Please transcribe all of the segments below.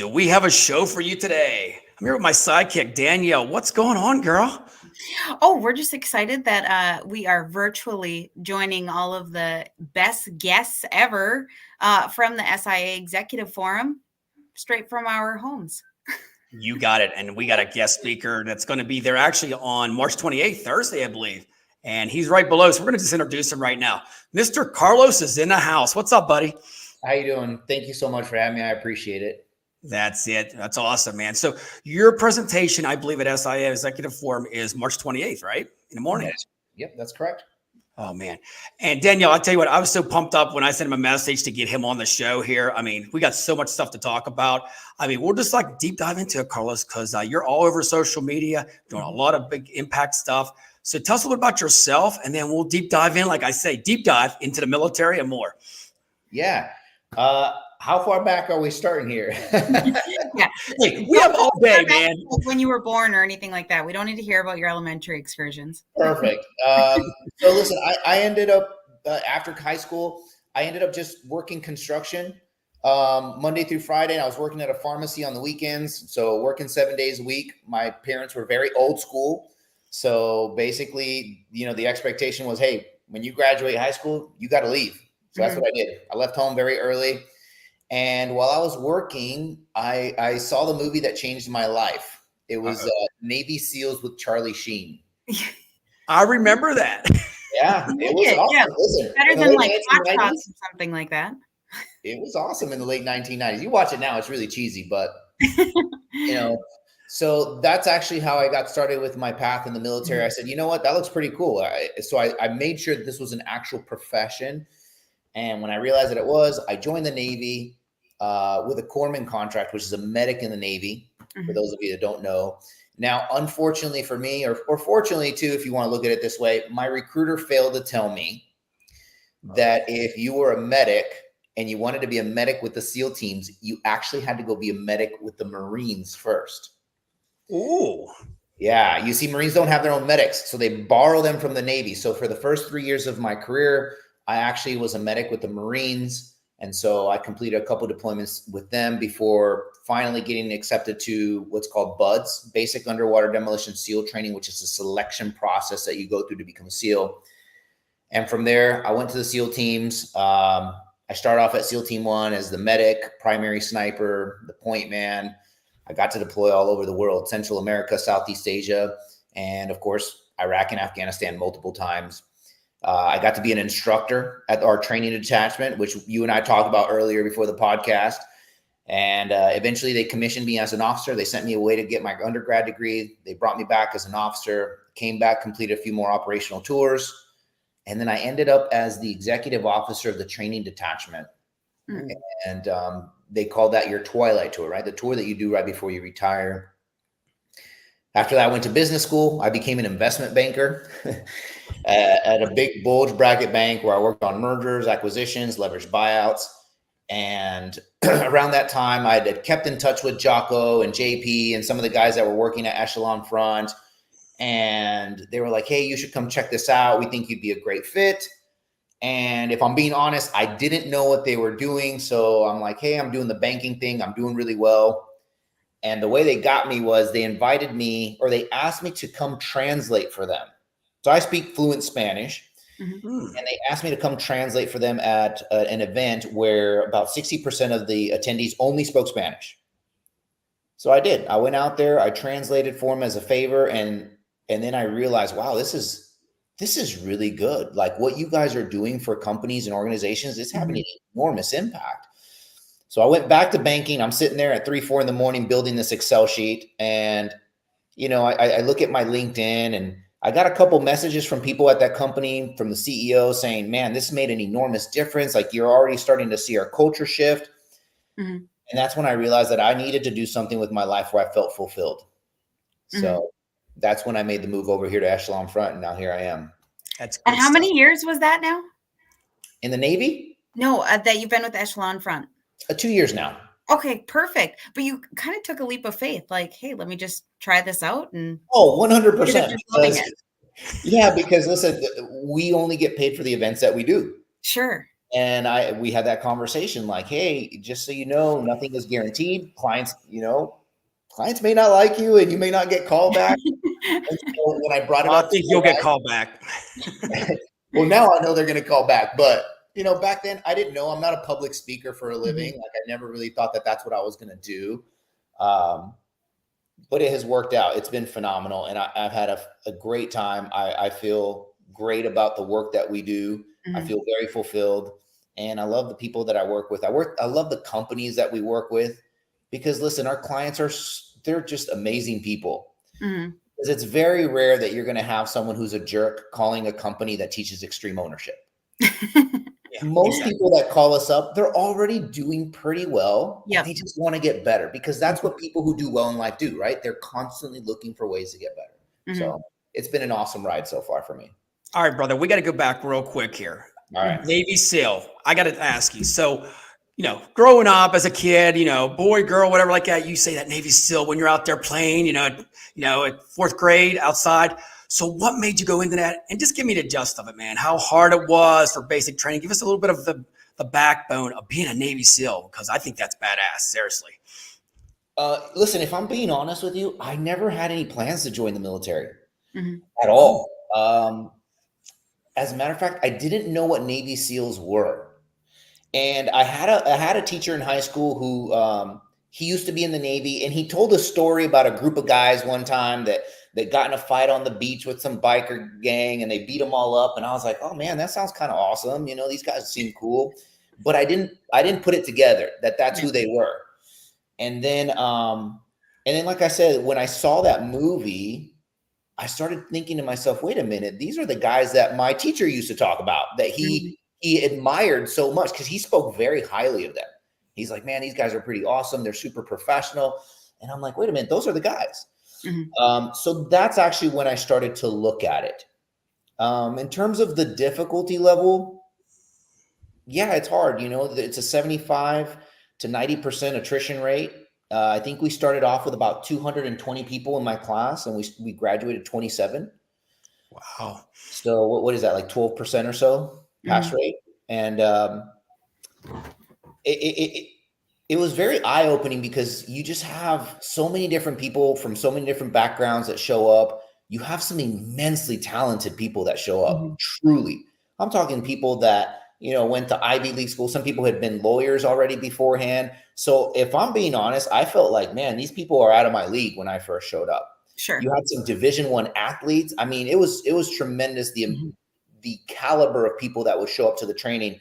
do we have a show for you today? I'm here with my sidekick, Danielle. What's going on, girl? Oh, we're just excited that we are virtually joining all of the best guests ever from the SIA Executive Forum, straight from our homes. You got it. And we got a guest speaker that's going to be there actually on March 28th, Thursday, I believe. And he's right below. So we're going to just introduce him right now. Mr. Carlos is in the house. What's up, buddy? How you doing? Thank you so much for having me. I appreciate it. That's it. That's awesome, man. So your presentation, I believe, at SIA Executive Forum is March 28th, right? In the morning. Yep, that's correct. Oh, man. And Danielle, I'll tell you what, I was so pumped up when I sent him a message to get him on the show here. I mean, we got so much stuff to talk about. I mean, we'll just like deep dive into it, Carlos, because you're all over social media, doing a lot of big impact stuff. So tell us a little bit about yourself, and then we'll deep dive in, like I say, deep dive into the military and more. Yeah. How far back are we starting here? Yeah. Hey, we have all day, man. When you were born or anything like that. We don't need to hear about your elementary excursions. Perfect. So listen, I ended up, after high school, I ended up just working construction Monday through Friday. And I was working at a pharmacy on the weekends. So working 7 days a week. My parents were very old school. So basically, you know, the expectation was, hey, when you graduate high school, you got to leave. So that's what I did. I left home very early. And while I was working, I saw the movie that changed my life. It was Navy SEALs with Charlie Sheen. I remember that. Yeah, it was awesome. Yeah. Listen, Better than like Hot Shots or something like that. It was awesome in the late 1990s. You watch it now, it's really cheesy, but you know, so that's actually how I got started with my path in the military. I said, you know what, that looks pretty cool. So I made sure that this was an actual profession. And when I realized that it was, I joined the Navy with a corpsman contract, which is a medic in the Navy, for those of you that don't know. Now, unfortunately for me, or fortunately too, if you want to look at it this way, my recruiter failed to tell me that if you were a medic and you wanted to be a medic with the SEAL teams, you actually had to go be a medic with the Marines first. Ooh. Yeah, you see, Marines don't have their own medics, so they borrow them from the Navy. So for the first 3 years of my career, I actually was a medic with the Marines. And so I completed a couple deployments with them before finally getting accepted to what's called BUDS, Basic Underwater Demolition SEAL Training, which is a selection process that you go through to become a SEAL. And from there, I went to the SEAL teams. I started off at SEAL Team 1 as the medic, primary sniper, the point man. I got to deploy all over the world, Central America, Southeast Asia, and of course, Iraq and Afghanistan multiple times. I got to be an instructor at our training detachment, which you and I talked about earlier before the podcast. And eventually they commissioned me as an officer. They sent me away to get my undergrad degree. They brought me back as an officer, came back, completed a few more operational tours. And then I ended up as the executive officer of the training detachment. And they call that your twilight tour, right? The tour that you do right before you retire. After that, I went to business school. I became an investment banker at a big bulge bracket bank where I worked on mergers, acquisitions, leveraged buyouts. And around that time, I had kept in touch with Jocko and JP and some of the guys that were working at Echelon Front. And they were like, hey, you should come check this out. We think you'd be a great fit. And if I'm being honest, I didn't know what they were doing. So I'm like, hey, I'm doing the banking thing. I'm doing really well. And the way they got me was they invited me, or they asked me to come translate for them. So I speak fluent Spanish, and they asked me to come translate for them at an event where about 60% of the attendees only spoke Spanish. So I did. I went out there, I translated for them as a favor, and then I realized, wow, this is really good. Like what you guys are doing for companies and organizations, it's having an enormous impact. So I went back to banking. I'm sitting there at 3, 4 in the morning building this Excel sheet. And, you know, I look at my LinkedIn and I got a couple messages from people at that company, from the CEO saying, man, this made an enormous difference. Like you're already starting to see our culture shift. And that's when I realized that I needed to do something with my life where I felt fulfilled. So that's when I made the move over here to Echelon Front. And now here I am. That's good And how many years was that now? In the Navy? No, that you've been with Echelon Front. 2 years now. Okay, perfect. But you kind of took a leap of faith, like, hey, let me just try this out. And 100%. Yeah, because listen, we only get paid for the events that we do. Sure. And we had that conversation like, hey, just so you know, nothing is guaranteed. Clients may not like you and you may not get called back. And so when I brought it I up, think you'll get called back. well, now I know they're going to call back. But, back then I didn't know. I'm not a public speaker for a living. Like I never really thought that that's what I was going to do. But it has worked out. It's been phenomenal. And I've had a great time. I feel great about the work that we do. I feel very fulfilled. And I love the people that I work with. I love the companies that we work with because listen, our clients they're just amazing people. Because it's very rare that you're going to have someone who's a jerk calling a company that teaches extreme ownership. Most people that call us up, they're already doing pretty well. Yeah. They just want to get better because that's what people who do well in life do, right? They're constantly looking for ways to get better. So it's been an awesome ride so far for me. All right, brother, we got to go back real quick here. All right. Navy SEAL. I got to ask you. So, growing up as a kid, boy, girl, whatever like that, you say that Navy SEAL when you're out there playing, at fourth grade outside. So what made you go into that? And just give me the gist of it, man. How hard it was for basic training. Give us a little bit of the backbone of being a Navy SEAL, because I think that's badass, seriously. Listen, if I'm being honest with you, I never had any plans to join the military at all. As a matter of fact, I didn't know what Navy SEALs were. And I had a teacher in high school who he used to be in the Navy, and he told a story about a group of guys one time that got in a fight on the beach with some biker gang and they beat them all up. And I was like, oh man, that sounds kind of awesome. These guys seem cool, but I didn't put it together that that's who they were. And then, like I said, when I saw that movie, I started thinking to myself, wait a minute, these are the guys that my teacher used to talk about, that he admired so much because he spoke very highly of them. He's like, man, these guys are pretty awesome. They're super professional. And I'm like, wait a minute, those are the guys. So that's actually when I started to look at it. In terms of the difficulty level, yeah, it's hard. It's a 75 to 90% attrition rate. I think we started off with about 220 people in my class, and we graduated 27. Wow. So what is that, like 12% or so pass rate? And it was very eye-opening because you just have so many different people from so many different backgrounds that show up. You have some immensely talented people that show up, truly. I'm talking people that, went to Ivy League school. Some people had been lawyers already beforehand. So if I'm being honest, I felt like, man, these people are out of my league when I first showed up. Sure. You had some Division I athletes. I mean, it was tremendous, the caliber of people that would show up to the training.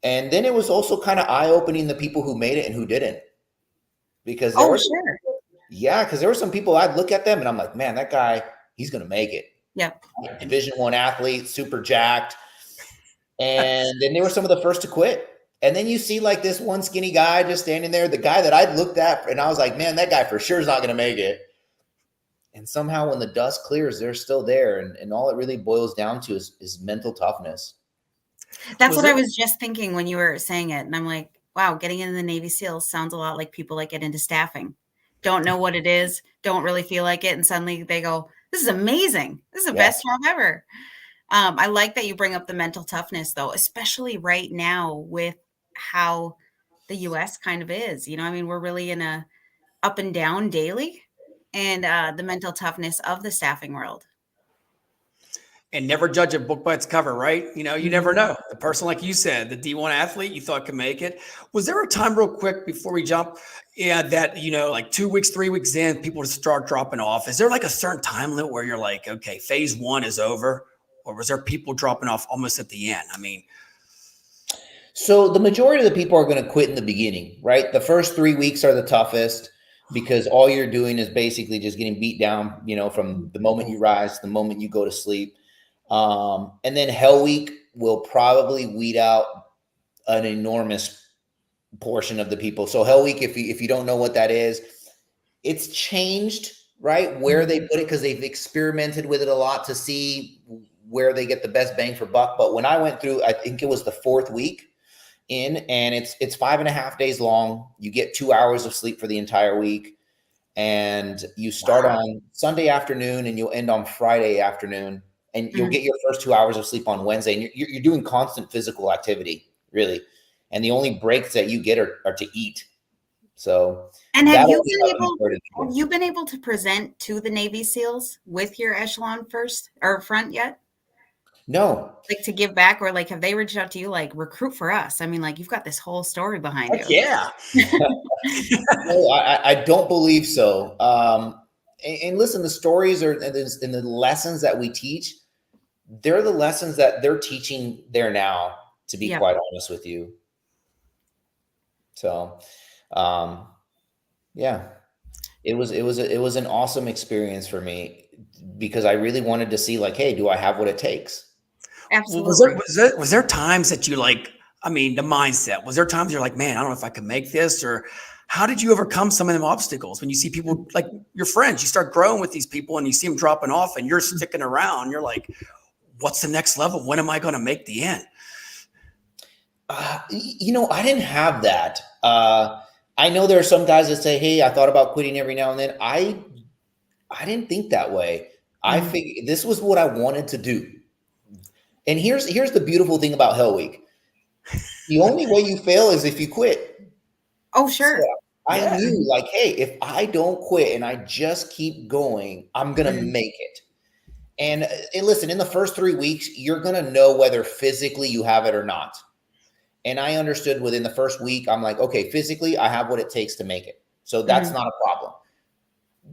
And then it was also kind of eye-opening the people who made it and who didn't. Because there were some people, I'd look at them and I'm like, man, that guy, he's going to make it. Yeah. Division I athlete, super jacked. And then they were some of the first to quit. And then you see like this one skinny guy just standing there, the guy that I'd looked at, and I was like, man, that guy for sure is not going to make it. And somehow when the dust clears, they're still there. And all it really boils down to is mental toughness. That's what I was just thinking when you were saying it. And I'm like, wow, getting into the Navy SEALs sounds a lot like people that get into staffing. Don't know what it is, don't really feel like it. And suddenly they go, this is amazing. This is the best job ever. I like that you bring up the mental toughness, though, especially right now with how the U.S. kind of is. We're really in a up and down daily, and the mental toughness of the staffing world. And never judge a book by its cover, right? You never know. The person, like you said, the D1 athlete you thought could make it. Was there a time real quick before we jump, that, like 2 weeks, 3 weeks in, people would start dropping off? Is there like a certain time limit where you're like, okay, phase 1 is over? Or was there people dropping off almost at the end? So the majority of the people are going to quit in the beginning, right? The first 3 weeks are the toughest because all you're doing is basically just getting beat down, from the moment you rise to the moment you go to sleep. And then Hell Week will probably weed out an enormous portion of the people. So Hell Week, if you don't know what that is, it's changed, right? Where they put it, because they've experimented with it a lot to see where they get the best bang for buck. But when I went through, I think it was the 4th week in, and it's 5.5 days long. You get 2 hours of sleep for the entire week. And you start on Sunday afternoon and you'll end on Friday afternoon. And you'll get your first 2 hours of sleep on Wednesday. And you're doing constant physical activity really. And the only breaks that you get are to eat. So, and that have you was been how we able started. have you been able to present to the Navy SEALs with your echelon first or front yet? No, Like to give back, or like have they reached out to you like recruit for us? I mean, like you've got this whole story behind Heck you. yeah. no, I don't believe so. And listen, the stories and the lessons that we teach, they're the lessons that they're teaching there now, to be Yep. quite honest with you. So, yeah, it was an awesome experience for me because I really wanted to see like, hey, do I have what it takes? Well, Absolutely. was there times that you like, I mean, the mindset, was there times you're like, man, I don't know if I can make this, or how did you overcome some of them obstacles when you see people like your friends, you start growing with these people and you see them dropping off and you're sticking around. You're like, what's the next level? When am I going to make the end? I didn't have that. I know there are some guys that say, hey, I thought about quitting every now and then. I didn't think that way. I figured this was what I wanted to do. And here's the beautiful thing about Hell Week. The only way you fail is if you quit. Oh, sure. So I knew like, hey, if I don't quit and I just keep going, I'm going to make it. And listen, in the first 3 weeks, you're going to know whether physically you have it or not. And I understood within the first week, I'm like, okay, physically, I have what it takes to make it. So that's not a problem.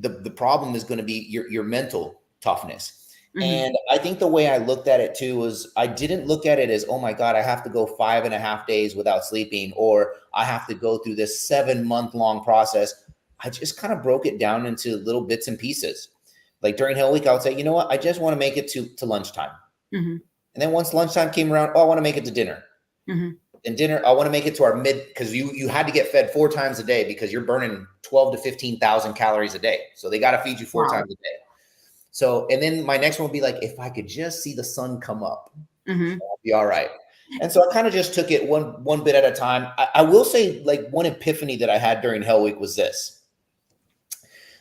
The problem is going to be your mental toughness. And I think the way I looked at it too was I didn't look at it as, oh my God, I have to go 5.5 days without sleeping, or I have to go through this 7-month-long process. I just kind of broke it down into little bits and pieces. Like during Hell Week, I would say, you know what? I just want to make it to lunchtime. And then once lunchtime came around, oh, I want to make it to dinner. And dinner, I want to make it to our because you had to get fed 4 times a day because you're burning 12 to 15,000 calories a day. So they got to feed you 4 times a day. So, and then my next one would be like, if I could just see the sun come up, I'll be all right. And so I kind of just took it one bit at a time. I will say like one epiphany that I had during Hell Week was this,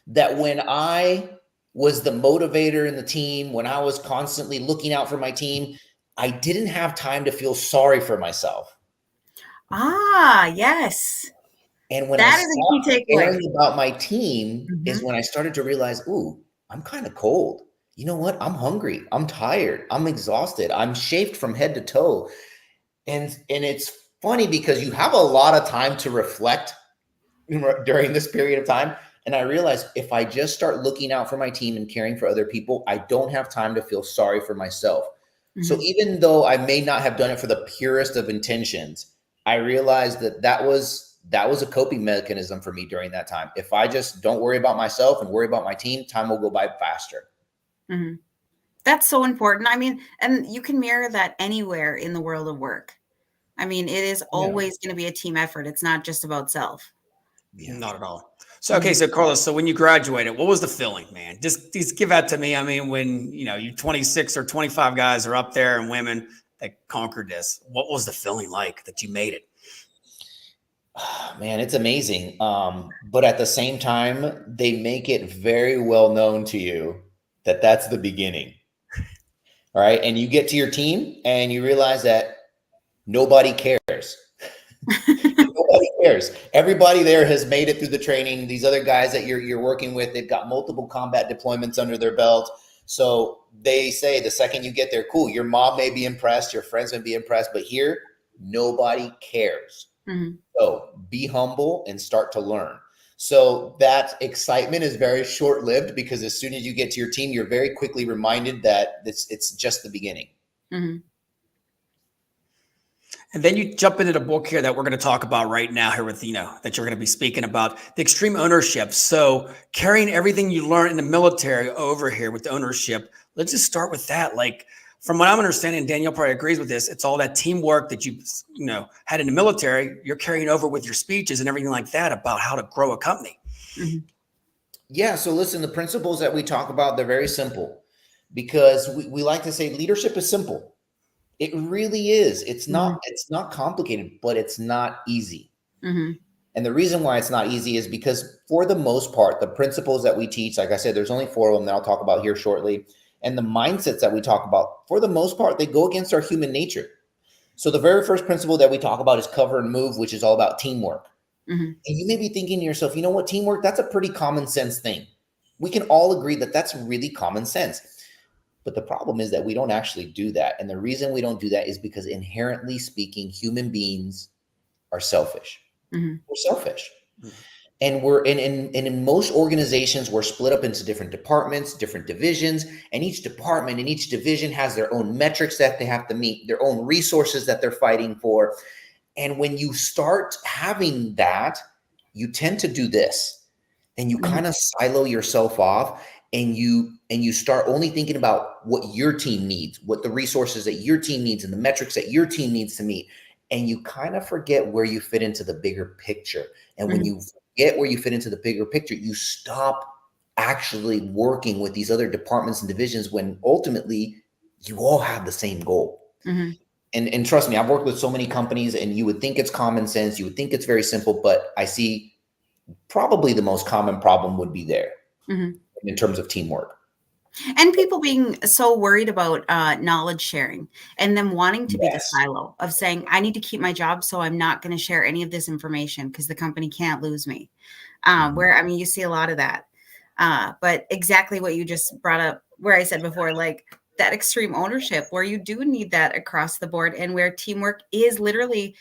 that when I was the motivator in the team, when I was constantly looking out for my team, I didn't have time to feel sorry for myself. Ah, yes. And when That I is a key stopped takeaway. caring about my team is when I started to realize, ooh, I'm kind of cold. You know what? I'm hungry. I'm tired. I'm exhausted. I'm chafed from head to toe. And it's funny because you have a lot of time to reflect during this period of time. And I realized if I just start looking out for my team and caring for other people, I don't have time to feel sorry for myself. So even though I may not have done it for the purest of intentions, I realized that was a coping mechanism for me during that time. If I just don't worry about myself and worry about my team, time will go by faster. That's so important. I mean, and you can mirror that anywhere in the world of work. I mean, it is always going to be a team effort. It's not just about self. Not at all. So, okay. So Carlos, so when you graduated, what was the feeling, man? Just give that to me. I mean, when, you 26 or 25 guys are up there and women that conquered this, what was the feeling like that you made it? Man, it's amazing. But at the same time, they make it very well known to you that that's the beginning. All right. And you get to your team and you realize that nobody cares. Nobody cares. Everybody there has made it through the training. These other guys that you're working with, they've got multiple combat deployments under their belt. So they say the second you get there, cool, your mom may be impressed, your friends may be impressed, but here, nobody cares. So be humble and start to learn. So that excitement is very short-lived because as soon as you get to your team, you're very quickly reminded that it's just the beginning. And then you jump into the book here that we're going to talk about right now here with, that you're going to be speaking about, the extreme ownership. So carrying everything you learn in the military over here with the ownership, let's just start with that. Like from what I'm understanding, Danielle probably agrees with this. It's all that teamwork that you had in the military. You're carrying over with your speeches and everything like that about how to grow a company. Yeah. So listen, the principles that we talk about, they're very simple because we like to say leadership is simple. It really is. It's not complicated, but it's not easy. And the reason why it's not easy is because for the most part, the principles that we teach, like I said, there's only 4 of them that I'll talk about here shortly. And the mindsets that we talk about, for the most part, they go against our human nature. So the very first principle that we talk about is cover and move, which is all about teamwork. Mm-hmm. And you may be thinking to yourself, you know what, teamwork, that's a pretty common sense thing. We can all agree that that's really common sense. But the problem is that we don't actually do that. And the reason we don't do that is because inherently speaking, human beings are selfish. Mm-hmm. We're selfish. And we're in most organizations, we're split up into different departments, different divisions, and each department and each division has their own metrics that they have to meet, their own resources that they're fighting for. And when you start having that, you tend to do this, and you kind of silo yourself off, and you start only thinking about what your team needs, what the resources that your team needs and the metrics that your team needs to meet. And you kind of forget where you fit into the bigger picture. And when you forget where you fit into the bigger picture, you stop actually working with these other departments and divisions when ultimately you all have the same goal. Mm-hmm. And trust me, I've worked with so many companies, and you would think it's common sense. You would think it's very simple, but I see probably the most common problem would be there in terms of teamwork. And people being so worried about knowledge sharing and them wanting to be the silo of saying, I need to keep my job, so I'm not going to share any of this information because the company can't lose me. Where, I mean, you see a lot of that. But exactly what you just brought up, where I said before, like that extreme ownership, where you do need that across the board, and where teamwork is literally,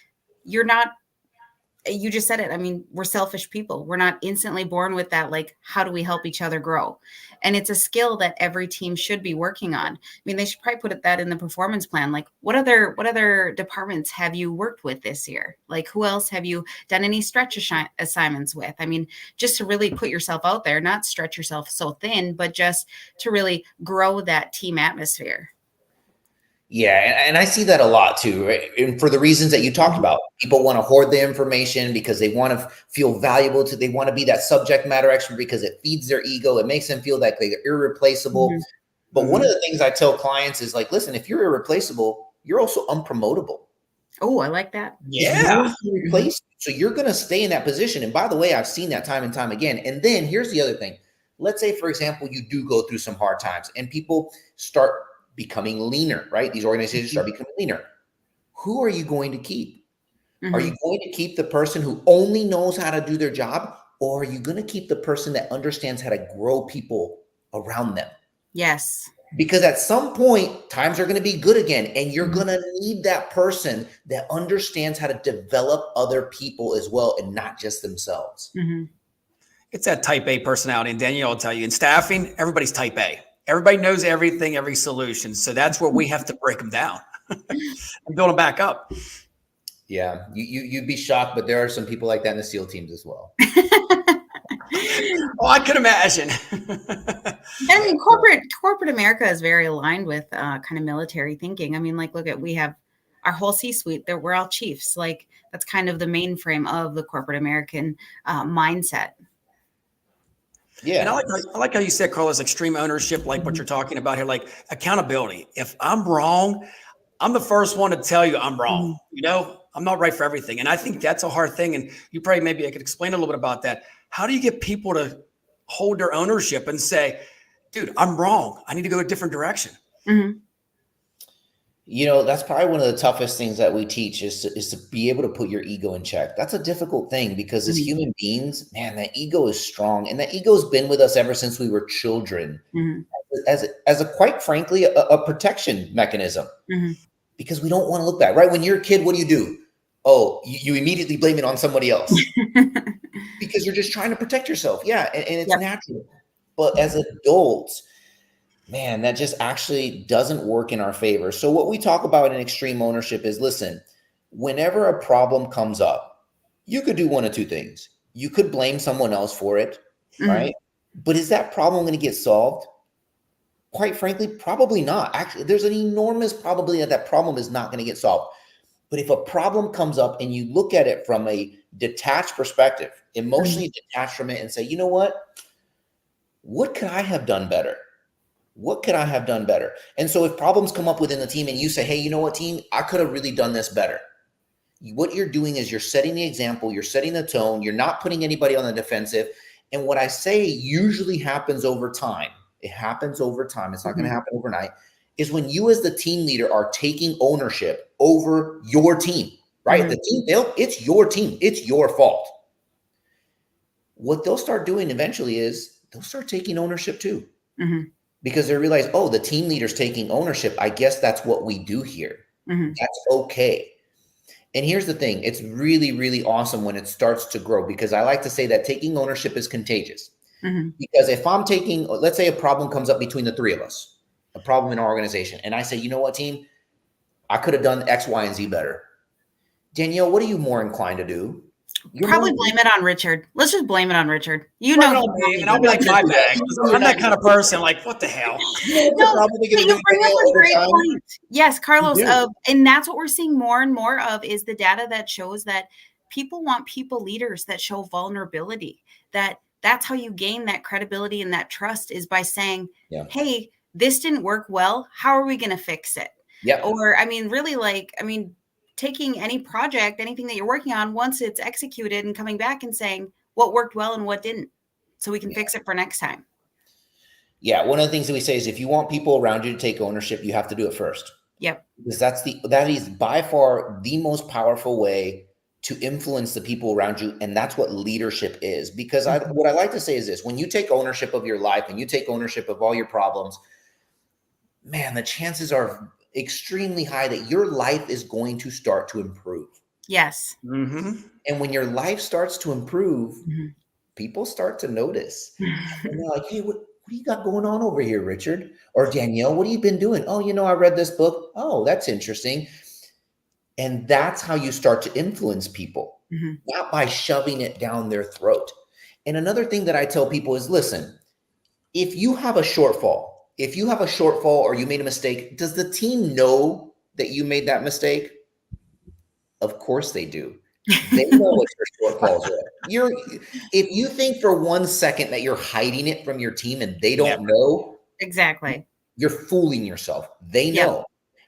you just said it. I mean, we're selfish people. We're not instantly born with that. Like, how do we help each other grow? And it's a skill that every team should be working on. I mean, they should probably put that in the performance plan. Like, what other departments have you worked with this year? Like, who else have you done any stretch assignments with? I mean, just to really put yourself out there, not stretch yourself so thin, but just to really grow that team atmosphere. Yeah, and I see that a lot too, right? And for the reasons that you talked about, people want to hoard the information because they want to feel valuable they want to be that subject matter expert because it feeds their ego. It makes them feel like they're irreplaceable. But one of the things I tell clients is like, listen, if you're irreplaceable, you're also unpromotable. Oh, I like that. Yeah. So you're going to stay in that position. And by the way, I've seen that time and time again. And then here's the other thing. Let's say, for example, you do go through some hard times and people start becoming leaner, right? These organizations start becoming leaner. Who are you going to keep? Are you going to keep the person who only knows how to do their job, or are you going to keep the person that understands how to grow people around them? Yes. Because at some point, times are going to be good again, and you're going to need that person that understands how to develop other people as well, and not just themselves. It's that type A personality. And Danielle will tell you, in staffing, everybody's type A. Everybody knows everything, every solution. So that's where we have to break them down and build them back up. Yeah, you'd be shocked, but there are some people like that in the SEAL teams as well. Oh, I can imagine. I mean, corporate America is very aligned with kind of military thinking. I mean, like, we have our whole C-suite. We're all chiefs. Like, that's kind of the mainframe of the corporate American mindset. Yeah. And I like how you said, Carlos, extreme ownership, like what you're talking about here, like accountability. If I'm wrong, I'm the first one to tell you I'm wrong. You know, I'm not right for everything. And I think that's a hard thing. And you probably, maybe I could explain a little bit about that. How do you get people to hold their ownership and say, dude, I'm wrong. I need to go a different direction. You know, that's probably one of the toughest things that we teach is to be able to put your ego in check. That's a difficult thing because as human beings, man, that ego is strong. And that ego has been with us ever since we were children as a quite frankly, a protection mechanism because we don't want to look bad, right? When you're a kid, what do? Oh, you immediately blame it on somebody else because you're just trying to protect yourself. Yeah. And it's natural. But as adults, man, that just actually doesn't work in our favor. So what we talk about in extreme ownership is, listen, whenever a problem comes up, you could do one of two things. You could blame someone else for it, right? But is that problem going to get solved? Quite frankly, probably not. Actually, there's an enormous probability that problem is not going to get solved. But if a problem comes up and you look at it from a detached perspective, emotionally detached from it and say, you know what could I have done better? What could I have done better? And so if problems come up within the team and you say, hey, you know what, team, I could have really done this better. What you're doing is you're setting the example, you're setting the tone, you're not putting anybody on the defensive. And what I say usually happens over time. It happens over time. It's not going to happen overnight. is when you as the team leader are taking ownership over your team, right? The team failed, it's your team. It's your fault. What they'll start doing eventually is they'll start taking ownership too. Because they realize, oh, the team leader's taking ownership. I guess that's what we do here. That's okay. And here's the thing. It's really, really awesome when it starts to grow, because I like to say that taking ownership is contagious. Because if I'm taking, let's say a problem comes up between the three of us, a problem in our organization, and I say, you know what, team, I could have done X, Y, and Z better. Danielle, what are you more inclined to do? Probably blame it on Richard. Let's just blame it on Richard. You know, and I'll be like, my bag. I'm that kind of person. Like, what the hell? No, but you bring up a great point. Yes, Carlos. And that's what we're seeing more and more of, is the data that shows that people want people leaders that show vulnerability. That's how you gain that credibility and that trust, is by saying, hey, this didn't work well. How are we going to fix it? Or, taking any project, anything that you're working on, once it's executed, and coming back and saying what worked well and what didn't, so we can fix it for next time. Yeah. One of the things that we say is, if you want people around you to take ownership, you have to do it first. Because that is by far the most powerful way to influence the people around you. And that's what leadership is. Because what I like to say is this: when you take ownership of your life and you take ownership of all your problems, man, the chances are extremely high that your life is going to start to improve. Yes. And when your life starts to improve, people start to notice. And they're like, hey, what do you got going on over here, Richard? Or Danielle, what have you been doing? Oh, I read this book. Oh, that's interesting. And that's how you start to influence people, not by shoving it down their throat. And another thing that I tell people is, listen, if you have a shortfall, or you made a mistake, does the team know that you made that mistake? Of course they do. They know what your shortfalls are. If you think for 1 second that you're hiding it from your team and they don't know, exactly, you're fooling yourself. They know.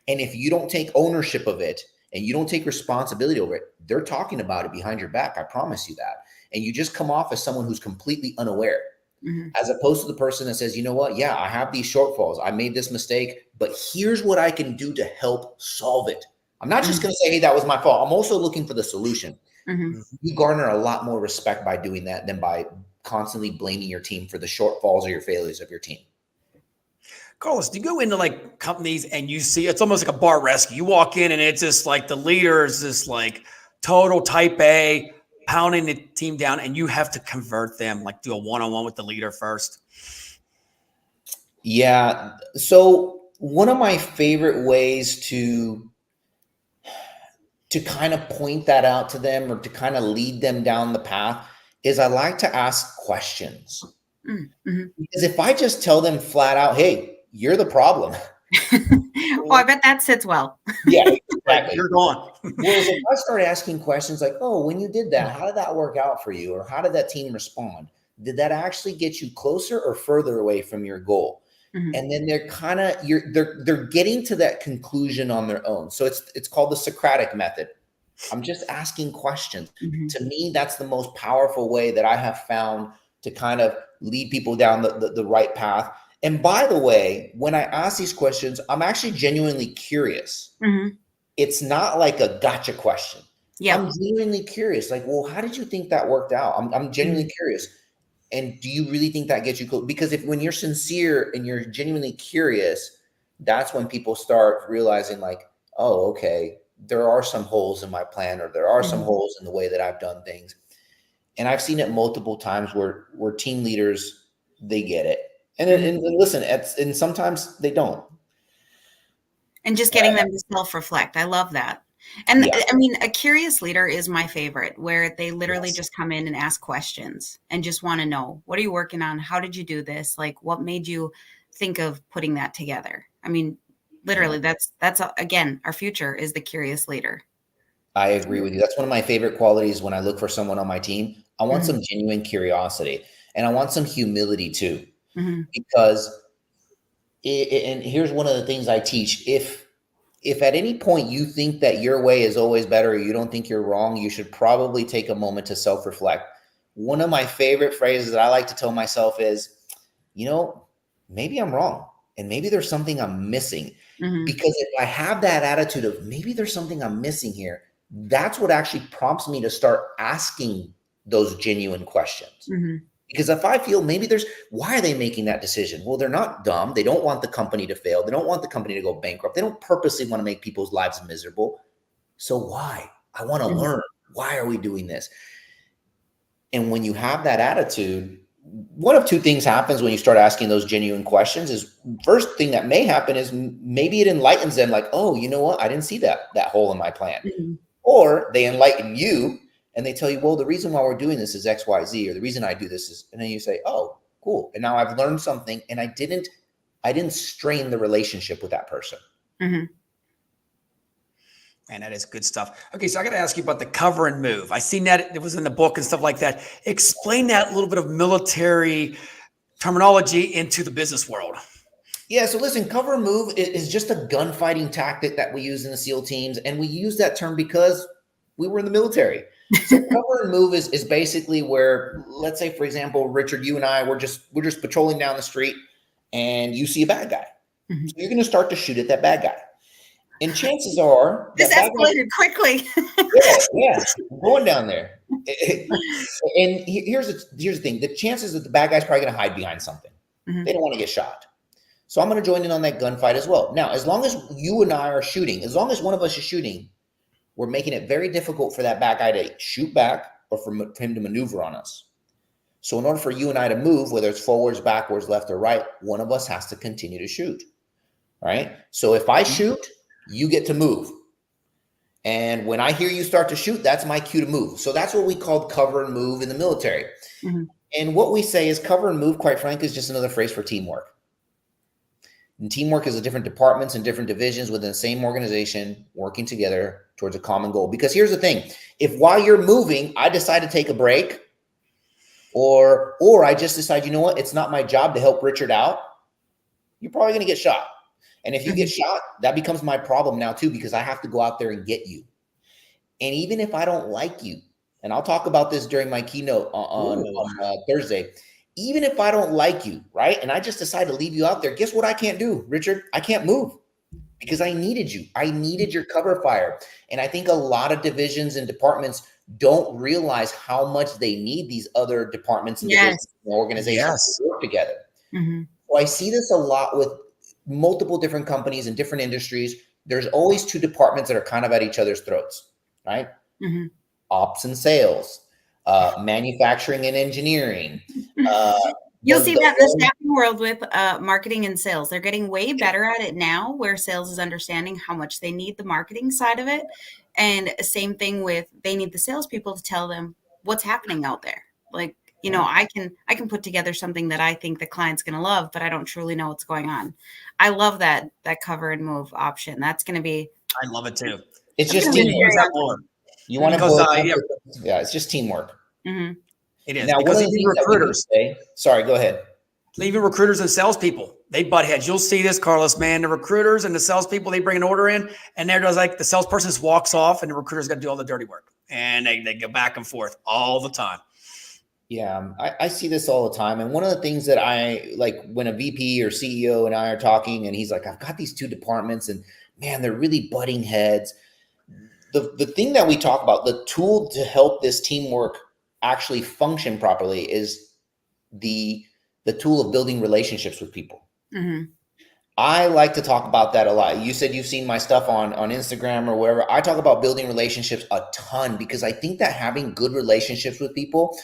And if you don't take ownership of it and you don't take responsibility over it, they're talking about it behind your back. I promise you that. And you just come off as someone who's completely unaware. As opposed to the person that says, you know what? Yeah, I have these shortfalls. I made this mistake, but here's what I can do to help solve it. I'm not just going to say, hey, that was my fault. I'm also looking for the solution. You garner a lot more respect by doing that than by constantly blaming your team for the shortfalls or your failures of your team. Carlos, do you go into like companies and you see, it's almost like a bar rescue. You walk in and it's just like the leader is just like total type A, pounding the team down, and you have to convert them, like do a one-on-one with the leader first? Yeah. So one of my favorite ways to kind of point that out to them, or to kind of lead them down the path, is I like to ask questions. Because if I just tell them flat out, hey, you're the problem. I bet that sits well. Yeah, exactly. You're gone. Whereas if I start asking questions like, oh, when you did that, how did that work out for you? Or how did that team respond? Did that actually get you closer or further away from your goal? And then they're kind of, they're getting to that conclusion on their own. So it's called the Socratic method. I'm just asking questions. To me, that's the most powerful way that I have found to kind of lead people down the right path. And by the way, when I ask these questions, I'm actually genuinely curious. It's not like a gotcha question. I'm genuinely curious. Like, well, how did you think that worked out? I'm genuinely curious. And do you really think that gets you close? Because when you're sincere and you're genuinely curious, that's when people start realizing like, oh, okay, there are some holes in my plan, or there are some holes in the way that I've done things. And I've seen it multiple times where team leaders, they get it. And listen, and sometimes they don't. And just getting them to self-reflect. I love that. And I mean, a curious leader is my favorite, where they literally just come in and ask questions and just want to know, what are you working on? How did you do this? Like, what made you think of putting that together? I mean, literally, that's again, our future is the curious leader. I agree with you. That's one of my favorite qualities when I look for someone on my team. I want some genuine curiosity, and I want some humility too. Because and here's one of the things I teach. If at any point you think that your way is always better, or you don't think you're wrong, you should probably take a moment to self-reflect. One of my favorite phrases that I like to tell myself is, maybe I'm wrong. and maybe there's something I'm missing. Mhm. Because if I have that attitude of maybe there's something I'm missing here, that's what actually prompts me to start asking those genuine questions. Mhm. Because if I feel maybe why are they making that decision? Well, they're not dumb. They don't want the company to fail. They don't want the company to go bankrupt. They don't purposely want to make people's lives miserable. So why? I want to Mhm. learn. Why are we doing this? And when you have that attitude, one of two things happens when you start asking those genuine questions. Is first thing that may happen is maybe it enlightens them, like, oh, you know what? I didn't see that hole in my plan. Mhm. Or they enlighten you and they tell you, well, the reason why we're doing this is X, Y, Z, or the reason I do this is, and then you say, oh, cool. And now I've learned something, and I didn't strain the relationship with that person. Mhm. Man, that is good stuff. Okay, so I got to ask you about the cover and move. I seen that it was in the book and stuff like that. Explain that little bit of military terminology into the business world. Yeah, so listen, cover and move is just a gunfighting tactic that we use in the SEAL teams, and we use that term because we were in the military. So cover and move is basically where, let's say, for example, Richard, you and I, we're just patrolling down the street, and you see a bad guy. Mhm. So you're going to start to shoot at that bad guy. And chances are This that escalated quickly. yeah, going down there. And here's the thing: the chances that the bad guy's probably going to hide behind something. Mhm. They don't want to get shot. So I'm going to join in on that gunfight as well. Now, as long as you and I are shooting, as long as one of us is shooting, we're making it very difficult for that bad guy to shoot back or for him to maneuver on us. So in order for you and I to move, whether it's forwards, backwards, left, or right, one of us has to continue to shoot. Right? So if I shoot, you get to move. And when I hear you start to shoot, that's my cue to move. So that's what we called cover and move in the military. Mhm. And what we say is cover and move, quite frankly, is just another phrase for teamwork. And teamwork is the different departments and different divisions within the same organization working together towards a common goal. Because here's the thing: if while you're moving, I decide to take a break, or I just decide, you know what, it's not my job to help Richard out, you're probably going to get shot. And if you get shot, that becomes my problem now too, because I have to go out there and get you. And even if I don't like you, and I'll talk about this during my keynote on Thursday, even if I don't like you, right, and I just decide to leave you out there, guess what I can't do, Richard? I can't move because I needed you. I needed your cover fire. And I think a lot of divisions and departments don't realize how much they need these other departments and divisions and organizations to work together. Mhm. So I see this a lot with multiple different companies in different industries. There's always two departments that are kind of at each other's throats, right? Mhm. Ops and sales, manufacturing and engineering. You'll see that in the staffing world with marketing and sales. They're getting way better at it now, where sales is understanding how much they need the marketing side of it. And same thing with, they need the salespeople to tell them what's happening out there. Like, you know, I can put together something that I think the client's going to love, but I don't truly know what's going on. I love that cover and move option. That's going to be. I love it too. It's just teamwork. You want to yeah, it's just teamwork. Mm-hmm. It is. Now, because one of the things recruiters say, sorry, go ahead. Even recruiters and salespeople, they butt heads. You'll see this, Carlos, man. The recruiters and the salespeople, they bring an order in, and they're just like, the salesperson just walks off, and the recruiter's got to do all the dirty work. And they go back and forth all the time. Yeah, I see this all the time. And one of the things that I like when a VP or CEO and I are talking, and he's like, I've got these two departments, and man, they're really butting heads. The thing that we talk about, the tool to help this teamwork actually function properly, is the tool of building relationships with people. Mm-hmm. I like to talk about that a lot. You said you've seen my stuff on Instagram or wherever. I talk about building relationships a ton because I think that having good relationships with people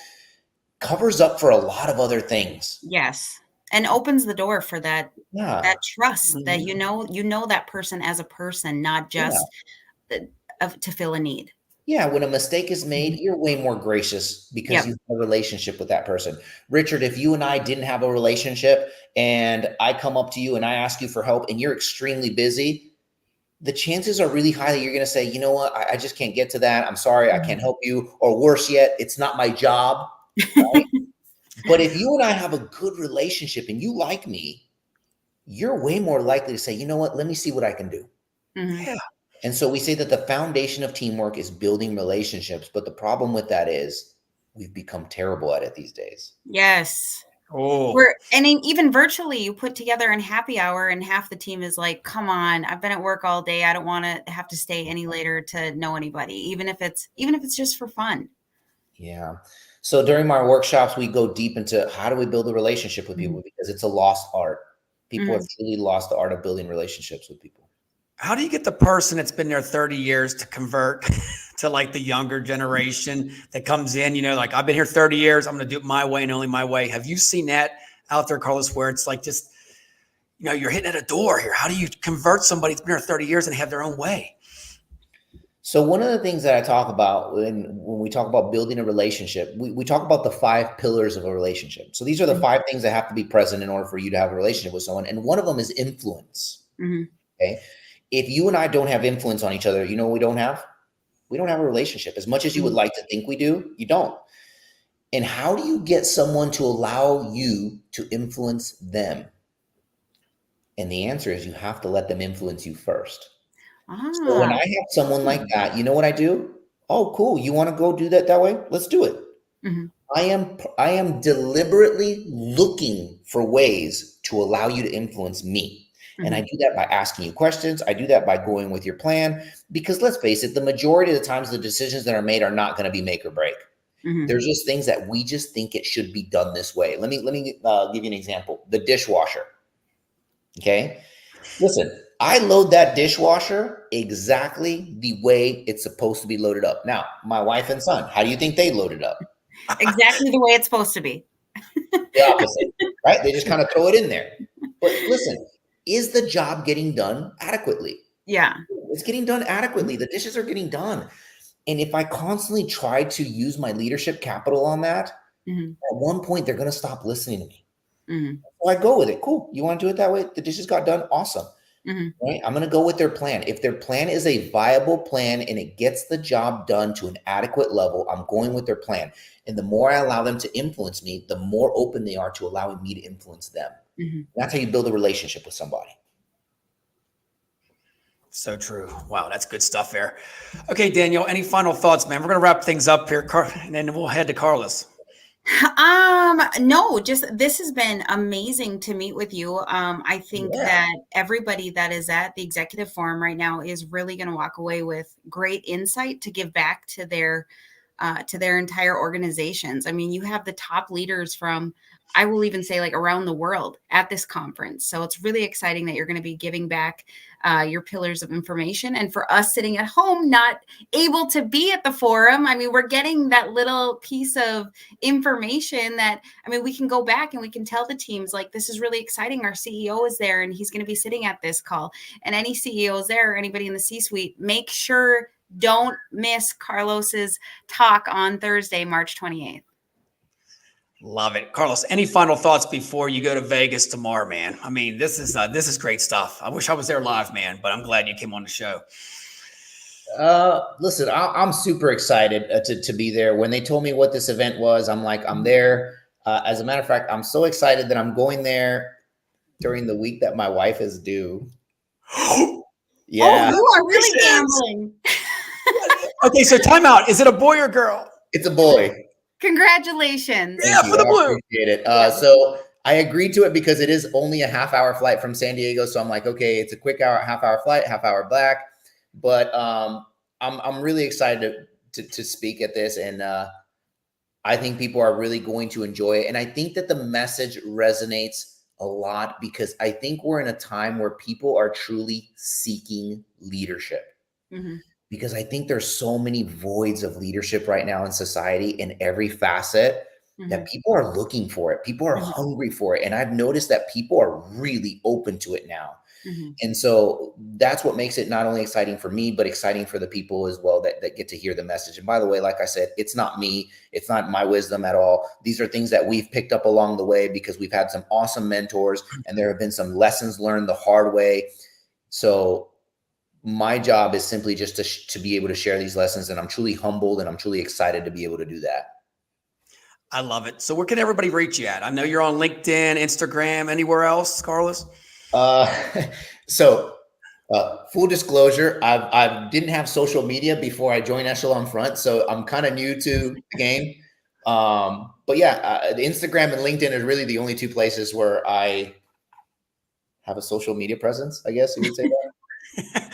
covers up for a lot of other things. Yes. And opens the door for that, that trust that you know that person as a person, not just to fill a need. Yeah, when a mistake is made, you're way more gracious because you have a relationship with that person. Richard, if you and I didn't have a relationship and I come up to you and I ask you for help and you're extremely busy, the chances are really high that you're going to say, you know what, I just can't get to that. I'm sorry, I can't help you. Or worse yet, it's not my job. Right? But if you and I have a good relationship and you like me, you're way more likely to say, you know what, let me see what I can do. Mm-hmm. Yeah. And so we say that the foundation of teamwork is building relationships. But the problem with that is we've become terrible at it these days. Yes. Oh, Even virtually, you put together in happy hour, and half the team is like, "Come on, I've been at work all day. I don't want to have to stay any later to know anybody, even if it's just for fun." Yeah. So during my workshops, we go deep into how do we build a relationship with people, because it's a lost art. People have truly lost the art of building relationships with people. how do you get the person that's been there 30 years to convert to like the younger generation that comes in, like I've been here 30 years, I'm going to do it my way and only my way. Have you seen that out there, Carlos, where it's like just, you're hitting at a door here. How do you convert somebody that's been here 30 years and have their own way? So one of the things that I talk about when we talk about building a relationship, we talk about the 5 pillars of a relationship. So these are the 5 things that have to be present in order for you to have a relationship with someone. And one of them is influence. Okay. If you and I don't have influence on each other, you know what we don't have? We don't have a relationship. As much as you would like to think we do, you don't. And how do you get someone to allow you to influence them? And the answer is you have to let them influence you first. So when I have someone like that, you know what I do? Oh, cool. You want to go do that way? Let's do it. I am deliberately looking for ways to allow you to influence me. And I do that by asking you questions. I do that by going with your plan, because let's face it, the majority of the times the decisions that are made are not going to be make or break. There's just things that we just think it should be done this way. Let me give you an example. The dishwasher. Okay. Listen, I load that dishwasher exactly the way it's supposed to be loaded up. Now, my wife and son, how do you think they load it up? Exactly the way it's supposed to be. The opposite, right? They just kind of throw it in there. But listen, is the job getting done adequately? Yeah. It's getting done adequately. The dishes are getting done. And if I constantly try to use my leadership capital on that, at one point, they're going to stop listening to me. So I go with it. Cool. You want to do it that way? The dishes got done. Awesome. Right? I'm going to go with their plan. If their plan is a viable plan and it gets the job done to an adequate level, I'm going with their plan. And the more I allow them to influence me, the more open they are to allowing me to influence them. That's how you build a relationship with somebody. So true. Wow, that's good stuff there. Okay, Daniel, any final thoughts, man? We're going to wrap things up here, and then we'll head to Carlos. No, just this has been amazing to meet with you. I think that everybody that is at the executive forum right now is really going to walk away with great insight to give back to their entire organizations. I mean, you have the top leaders from, I will even say, like around the world at this conference. So it's really exciting that you're going to be giving back your pillars of information. And for us sitting at home, not able to be at the forum, I mean, we're getting that little piece of information that, I mean, we can go back and we can tell the teams, like, this is really exciting. Our CEO is there and he's going to be sitting at this call. And any CEOs there or anybody in the C-suite, make sure don't miss Carlos's talk on Thursday, March 28th. Love it. Carlos, any final thoughts before you go to Vegas tomorrow, man? I mean, this is great stuff. I wish I was there live, man, but I'm glad you came on the show. Listen, I'm super excited to be there. When they told me what this event was, I'm like, I'm there. As a matter of fact, I'm so excited that I'm going there during the week that my wife is due. Yeah. Oh, you are really gambling. Okay, so time out. Is it a boy or girl? It's a boy. Congratulations. Yeah, for the blue. I appreciate it. So I agreed to it because it is only a half-hour flight from San Diego. So I'm like, okay, it's a quick half-hour flight, half-hour back. But I'm really excited to speak at this. And I think people are really going to enjoy it. And I think that the message resonates a lot because I think we're in a time where people are truly seeking leadership. Because I think there's so many voids of leadership right now in society in every facet that people are looking for it. People are hungry for it. And I've noticed that people are really open to it now. And so that's what makes it not only exciting for me, but exciting for the people as well that get to hear the message. And by the way, like I said, it's not me. It's not my wisdom at all. These are things that we've picked up along the way because we've had some awesome mentors and there have been some lessons learned the hard way. So my job is simply just to be able to share these lessons. And I'm truly humbled and I'm truly excited to be able to do that. I love it. So where can everybody reach you at? I know you're on LinkedIn, Instagram, anywhere else, Carlos? So full disclosure, I didn't have social media before I joined Echelon Front. So I'm kind of new to the game. But yeah, Instagram and LinkedIn are really the only two places where I have a social media presence, I guess you would say that.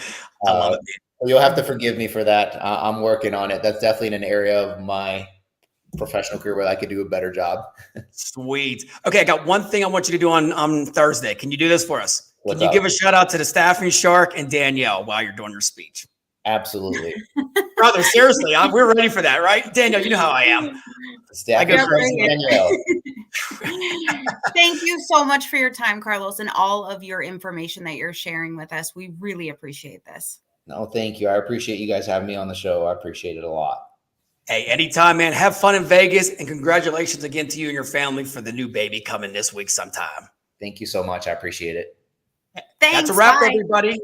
I love it. You'll have to forgive me for that. I'm working on it. That's definitely an area of my professional career where I could do a better job. Sweet. Okay, I got one thing I want you to do on Thursday. Can you do this for us? What's Can you up? give a shout out to the Staffing Shark and Danielle while you're doing your speech? Absolutely. Brother, seriously, we're ready for that, right? Danielle, you know how I am. Staffing I go Sharks and Danielle. Thank you so much for your time, Carlos, and all of your information that you're sharing with us. We really appreciate this. No, thank you. I appreciate you guys having me on the show. I appreciate it a lot. Hey, anytime, man. Have fun in Vegas, and congratulations again to you and your family for the new baby coming this week sometime. Thank you so much. I appreciate it. Thanks. That's a wrap, bye. everybody.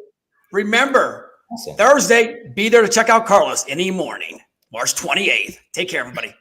Remember, Awesome. Thursday, be there to check out Carlos any morning, March 28th. Take care, everybody.